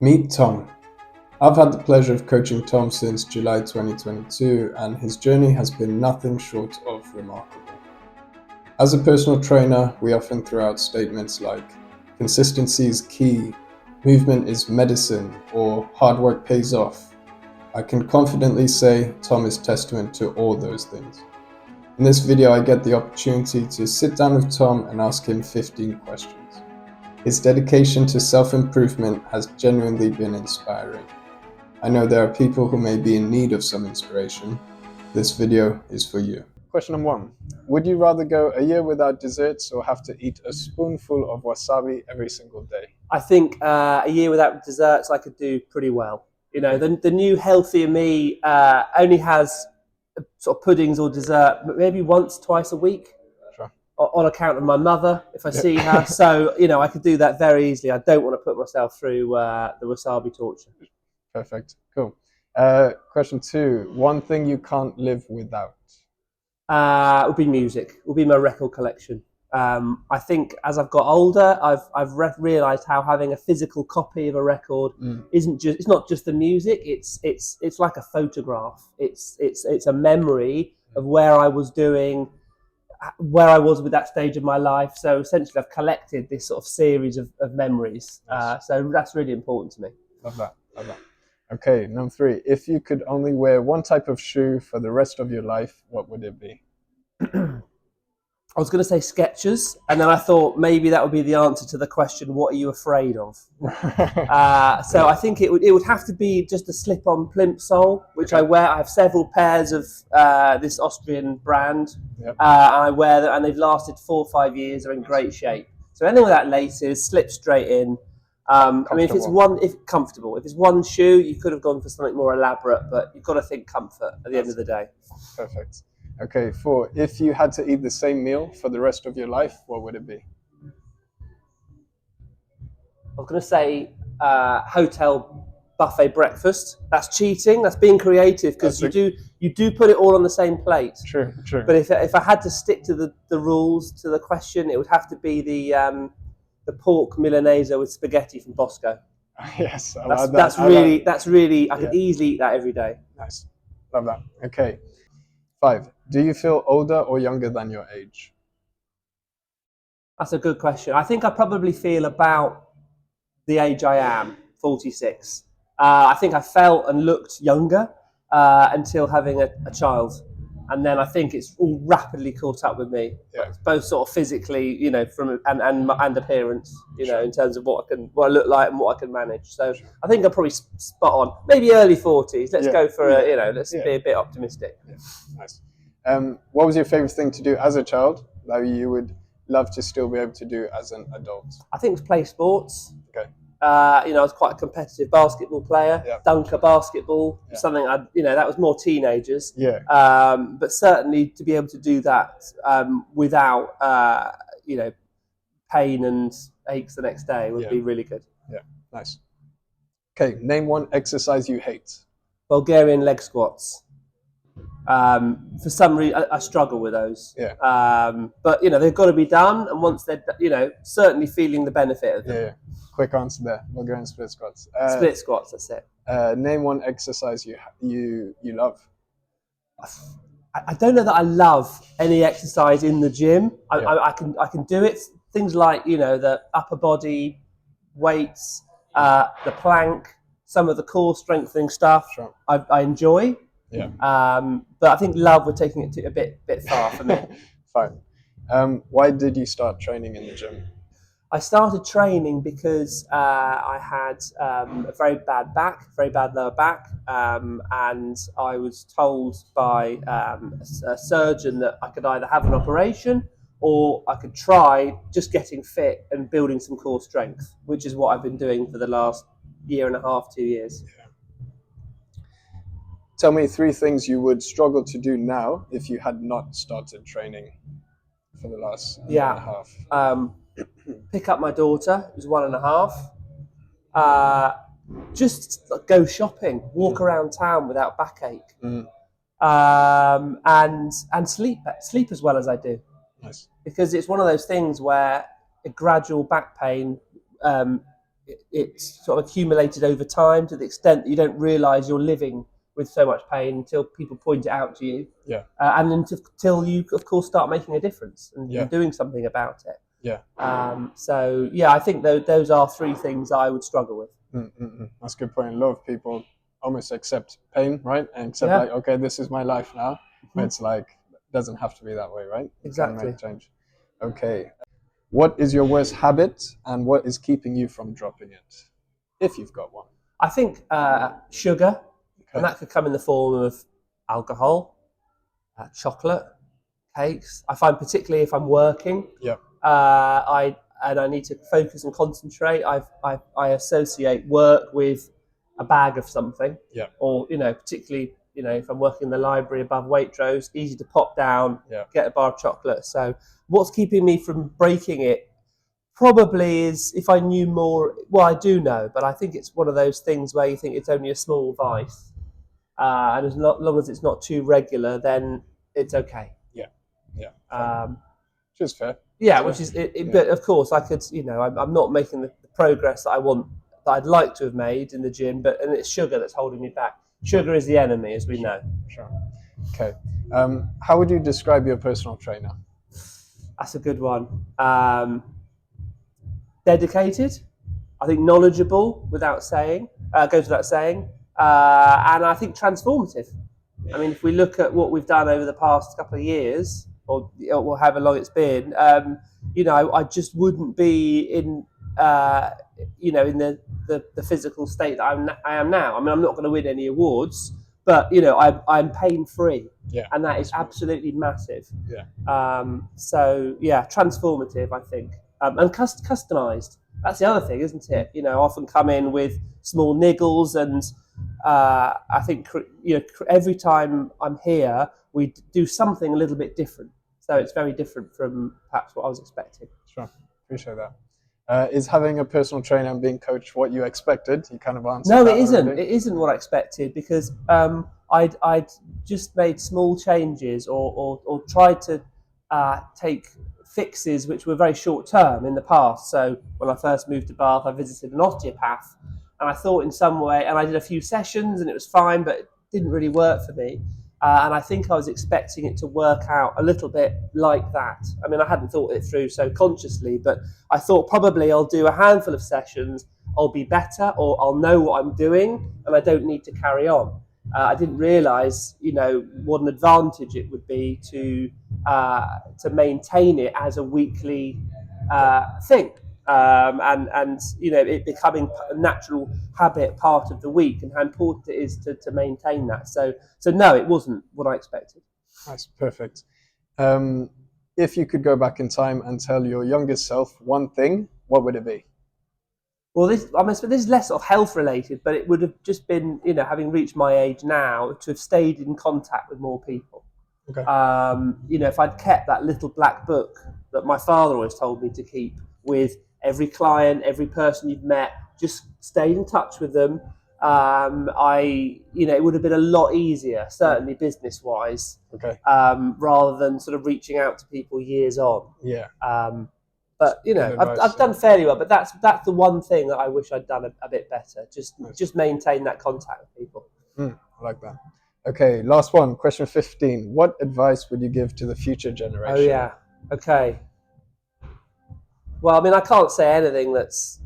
Meet Tom. I've had the pleasure of coaching Tom since July 2022, and his journey has been nothing short of remarkable. As a personal trainer, we often throw out statements like, consistency is key, movement is medicine, or hard work pays off. I can confidently say Tom is testament to all those things. In this video, I get the opportunity to sit down with Tom and ask him 15 questions. His dedication to self-improvement has genuinely been inspiring. I know there are people who may be in need of some inspiration. This video is for you. Question number 1. Would you rather go a year without desserts or have to eat a spoonful of wasabi every single day? I think a year without desserts I could do pretty well. You know, the new healthier me only has sort of puddings or dessert maybe once, twice a week. Sure. On account of my mother, if I see her. So, you know, I could do that very easily. I don't want to put myself through the wasabi torture. Perfect. Cool. Question 2. One thing you can't live without? It would be music. It would be my record collection. I think as I've got older, I've realised how having a physical copy of a record it's not just the music. It's like a photograph. It's a memory of where I was with that stage of my life. So essentially, I've collected this sort of series of memories. So that's really important to me. Love that. Love that. Okay, number 3. If you could only wear one type of shoe for the rest of your life, what would it be? I was going to say Skechers, and then I thought maybe that would be the answer to the question, what are you afraid of? So I think it would have to be just a slip-on plimp sole, which I wear. I have several pairs of this Austrian brand. Yep. I wear them, and they've lasted 4 or 5 years. They're in great shape. So anything with that laces, slip straight in. I mean, if it's one shoe, you could have gone for something more elaborate, but you've got to think comfort at the end of the day. Perfect. Okay, 4. If you had to eat the same meal for the rest of your life, what would it be? I was going to say hotel buffet breakfast. That's cheating. That's being creative, because you do put it all on the same plate. True. But if I had to stick to the rules to the question, it would have to be the pork Milanese with spaghetti from Bosco. Yes, that's really. I could easily eat that every day. Nice, love that. Okay, 5. Do you feel older or younger than your age? That's a good question. I think I probably feel about the age I am, 46. I think I felt and looked younger until having a child. And then I think it's all rapidly caught up with me, both sort of physically, you know, and appearance, you know, in terms of what I look like and what I can manage. So I think I'm probably spot on. Maybe early 40s. Let's go for let's be a bit optimistic. Yeah. Nice. What was your favorite thing to do as a child that you would love to still be able to do as an adult? I think it's play sports. Okay. You know, I was quite a competitive basketball player. Dunker basketball, something that was more teenagers. Yeah. But certainly to be able to do that without pain and aches the next day would be really good. Yeah. Nice. Okay. Name one exercise you hate. Bulgarian leg squats. For some reason, I struggle with those. Yeah. But you know, they've got to be done, and once they're, certainly feeling the benefit of them. Yeah. Quick answer there. Bulgarian split squats. Split squats. That's it. Name one exercise you love. I don't know that I love any exercise in the gym. I can do it. Things like the upper body weights, the plank, some of the core strengthening stuff. Sure. I enjoy. Yeah. But I think love, we're taking it to a bit far for me. Fine. Why did you start training in the gym? I started training because I had a very bad lower back, and I was told by a surgeon that I could either have an operation or I could try just getting fit and building some core strength, which is what I've been doing for the last year and a half, 2 years. Yeah. Tell me 3 things you would struggle to do now if you had not started training for the last year and a half. Pick up my daughter, who's 1.5. Just go shopping, walk around town without backache, and sleep as well as I do. Nice. Because it's one of those things where a gradual back pain it's sort of accumulated over time to the extent that you don't realise you're living with so much pain until people point it out to you. Yeah. And until you, of course, start making a difference and doing something about it. Yeah. So yeah, I think those are three things I would struggle with. That's a good point. A lot of people almost accept pain, right? And accept like, okay, this is my life now. But it's like, it doesn't have to be that way, right? You Exactly. can make change. Okay. What is your worst habit and what is keeping you from dropping it? If you've got one. I think sugar, and that could come in the form of alcohol, chocolate, cakes. I find particularly if I'm working, I need to focus and concentrate. I associate work with a bag of something, or particularly if I'm working in the library above Waitrose, easy to pop down, get a bar of chocolate. So what's keeping me from breaking it probably is if I knew more. Well, I do know, but I think it's one of those things where you think it's only a small vice, and as long as it's not too regular, then it's okay. Which is fair. Yeah, which is it. But of course, I could. I'm not making the progress that I want, that I'd like to have made in the gym. And it's sugar that's holding me back. Sugar is the enemy, as we know. Sure. Okay. How would you describe your personal trainer? That's a good one. Dedicated. I think knowledgeable, without saying, goes without saying, and I think transformative. I mean, if we look at what we've done over the past couple of years, or however long it's been, I just wouldn't be in, in the physical state that I am now. I mean, I'm not going to win any awards, but I'm pain free, and that is absolutely massive. So yeah, transformative, I think, and customized. That's the other thing, isn't it? I often come in with small niggles, and I think every time I'm here, we do something a little bit different. So it's very different from perhaps what I was expecting. Sure, appreciate that. Is having a personal trainer and being coached what you expected? You kind of answered. No, it isn't. Already. It isn't what I expected, because I'd just made small changes or tried to take fixes which were very short term in the past. So when I first moved to Bath, I visited an osteopath, and I thought in some way, and I did a few sessions and it was fine, but it didn't really work for me. And I think I was expecting it to work out a little bit like that. I mean, I hadn't thought it through so consciously, but I thought probably I'll do a handful of sessions, I'll be better, or I'll know what I'm doing, and I don't need to carry on. I didn't realise, what an advantage it would be to maintain it as a weekly thing, and it becoming a natural habit, part of the week, and how important it is to maintain that. So no, it wasn't what I expected. That's perfect. If you could go back in time and tell your youngest self one thing, what would it be? Well, this is less sort of health related, but it would have just been, having reached my age now, to have stayed in contact with more people. Okay. If I'd kept that little black book that my father always told me to keep, with every client, every person you've met, just stayed in touch with them. It would have been a lot easier, certainly business wise. Okay. Rather than sort of reaching out to people years on. Yeah. But I've done fairly well. But that's the one thing that I wish I'd done a bit better. Just maintain that contact with people. I like that. Okay, last one, question 15. What advice would you give to the future generation? Oh yeah. Okay. Well, I mean, I can't say anything that's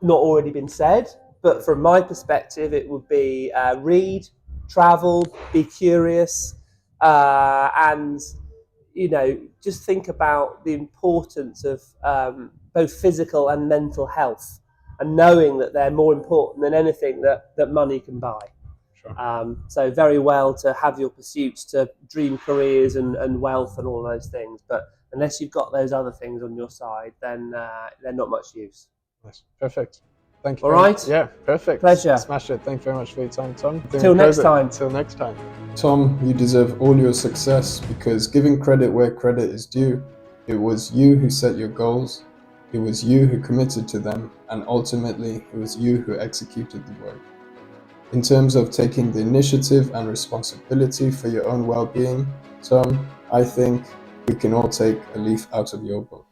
not already been said. But from my perspective, it would be read, travel, be curious, and just think about the importance of both physical and mental health, and knowing that they're more important than anything that money can buy. Sure. So very well to have your pursuits, to dream careers and wealth and all those things, but unless you've got those other things on your side, then they're not much use. Nice. Perfect. Thank you. All right. Yeah, perfect. Pleasure. Smash it. Thank you very much for your time, Tom. Till next time. Till next time. Tom, you deserve all your success, because giving credit where credit is due, it was you who set your goals, it was you who committed to them, and ultimately it was you who executed the work. In terms of taking the initiative and responsibility for your own well-being, Tom, I think we can all take a leaf out of your book.